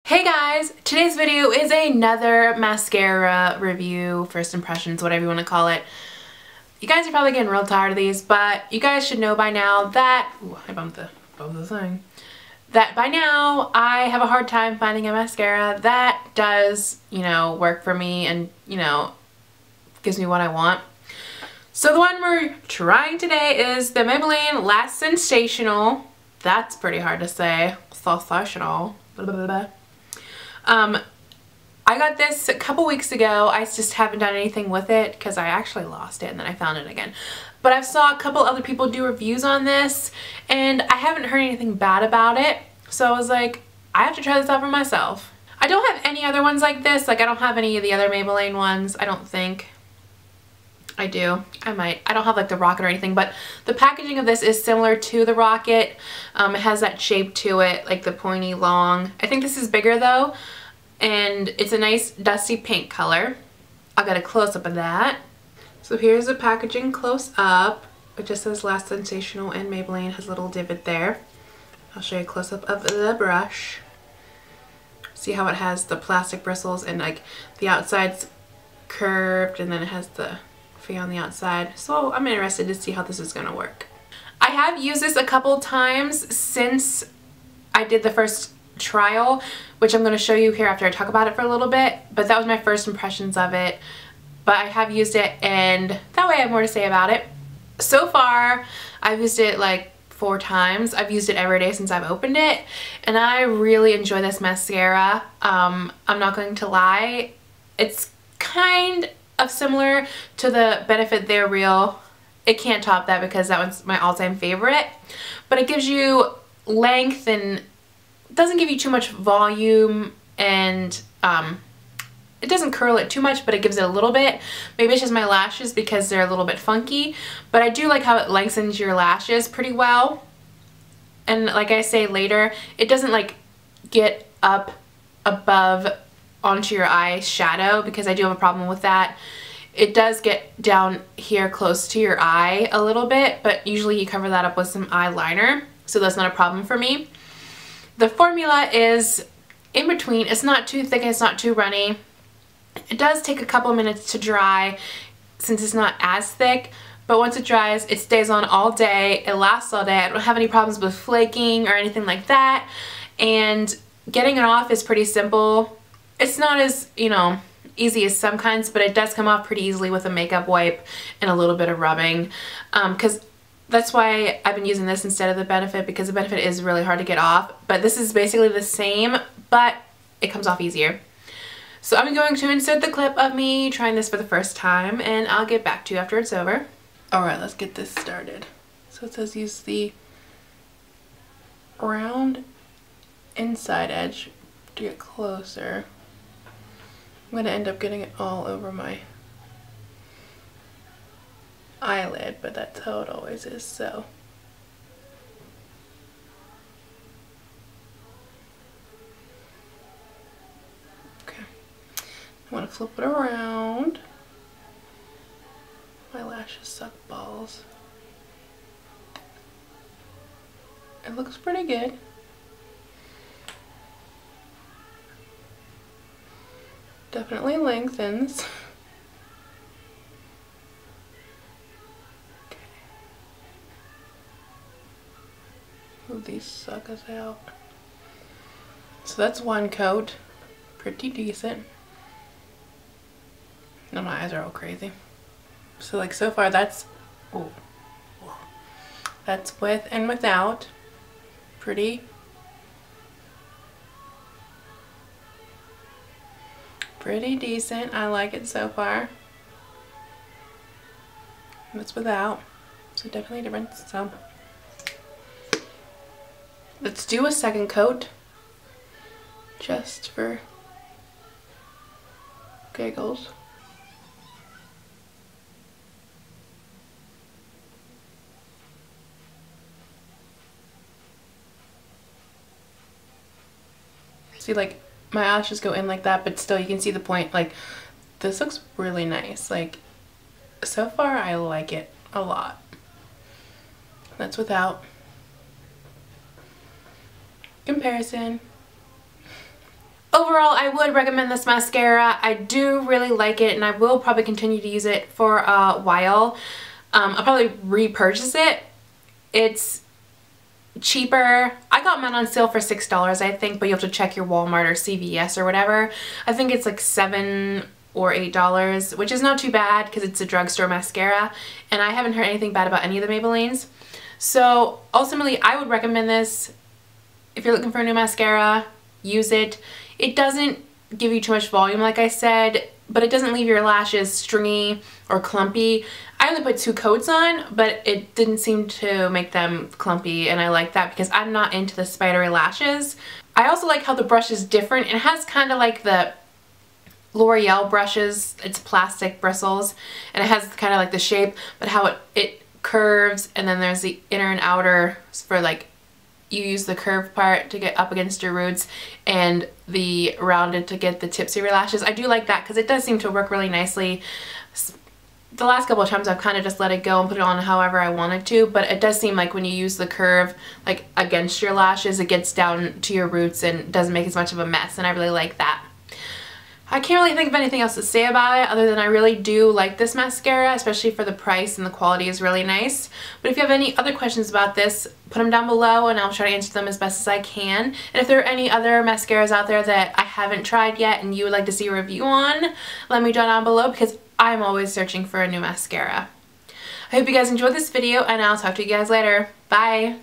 Hey guys, today's video is another mascara review, first impressions, whatever you want to call it. You guys are probably getting real tired of these, but you guys should know by now that, ooh, I bumped the thing, that by now I have a hard time finding a mascara that does, work for me and, gives me what I want. So the one we're trying today is the Maybelline LASH Sensational. That's pretty hard to say. Sensational. Blah, blah, blah, blah. I got this a couple weeks ago. I just haven't done anything with it because I actually lost it and then I found it again. But I've saw a couple other people do reviews on this and I haven't heard anything bad about it. So I was like, I have to try this out for myself. I don't have any other ones like this. Like I don't have any of the other Maybelline ones. I don't think. I do. I might. I don't have like the rocket or anything, but the packaging of this is similar to the rocket. It has that shape to it, like the pointy long. I think this is bigger though, and it's a nice dusty pink color. I'll get a close-up of that. So here's the packaging close up. It just says LASH Sensational and Maybelline has a little divot there. I'll show you a close-up of the brush. See how it has the plastic bristles and like the outside's curved and then it has the on the outside. So I'm interested to see how this is going to work. I have used this a couple times since I did the first trial, which I'm going to show you here after I talk about it for a little bit, but that was my first impressions of it. But I have used it and that way I have more to say about it. So far I've used it like 4 times. I've used it every day since I've opened it and I really enjoy this mascara. I'm not going to lie, it's kind of similar to the Benefit They're Real. It can't top that because that one's my all-time favorite, but it gives you length and doesn't give you too much volume, and it doesn't curl it too much, but it gives it a little bit. Maybe it's just my lashes because they're a little bit funky, but I do like how it lengthens your lashes pretty well. And like I say later, it doesn't like get up above onto your eye shadow because I do have a problem with that. It does get down here close to your eye a little bit, but usually you cover that up with some eyeliner, so that's not a problem for me. The formula is in between. It's not too thick and it's not too runny. It does take a couple minutes to dry since it's not as thick, but once it dries, it stays on all day. It lasts all day. I don't have any problems with flaking or anything like that, and getting it off is pretty simple. It's not as, easy as some kinds, but it does come off pretty easily with a makeup wipe and a little bit of rubbing. Because that's why I've been using this instead of the Benefit, because the Benefit is really hard to get off. But this is basically the same, but it comes off easier. So I'm going to insert the clip of me trying this for the first time, and I'll get back to you after it's over. Alright, let's get this started. So it says use the round inside edge to get closer. I'm going to end up getting it all over my eyelid, but that's how it always is, so. Okay. I want to flip it around. My lashes suck balls. It looks pretty good. Definitely lengthens. Okay. Ooh, these suck us out. So that's one coat. Pretty decent. Now my eyes are all crazy. So like so far that's, ooh, that's with and without. Pretty decent. I like it so far. That's without, so definitely different. So let's do a second coat just for giggles. See, like my eyelashes go in like that, but still you can see the point. Like this looks really nice. Like so far I like it a lot. That's without. Comparison. overall, I would recommend this mascara. I do really like it, and I will probably continue to use it for a while. I'll probably repurchase it. It's cheaper. I got mine on sale for $6, I think, but you have to check your Walmart or CVS or whatever. I think it's like $7 or $8, which is not too bad because it's a drugstore mascara, and I haven't heard anything bad about any of the Maybellines. So ultimately, I would recommend this. If you're looking for a new mascara, use it. It doesn't give you too much volume, like I said, but it doesn't leave your lashes stringy or clumpy. I only put 2 coats on, but it didn't seem to make them clumpy, and I like that because I'm not into the spidery lashes. I also like how the brush is different. It has kind of like the L'Oreal brushes. It's plastic bristles, and it has kind of like the shape, but how it curves, and then there's the inner and outer for like, you use the curved part to get up against your roots and the rounded to get the tips of your lashes. I do like that because it does seem to work really nicely. The last couple of times I've kind of just let it go and put it on however I wanted to, but it does seem like when you use the curve like against your lashes, it gets down to your roots and doesn't make as much of a mess, and I really like that. I can't really think of anything else to say about it other than I really do like this mascara, especially for the price, and the quality is really nice. But if you have any other questions about this, put them down below and I'll try to answer them as best as I can. And if there are any other mascaras out there that I haven't tried yet and you would like to see a review on, let me know down below because I'm always searching for a new mascara. I hope you guys enjoyed this video, and I'll talk to you guys later. Bye!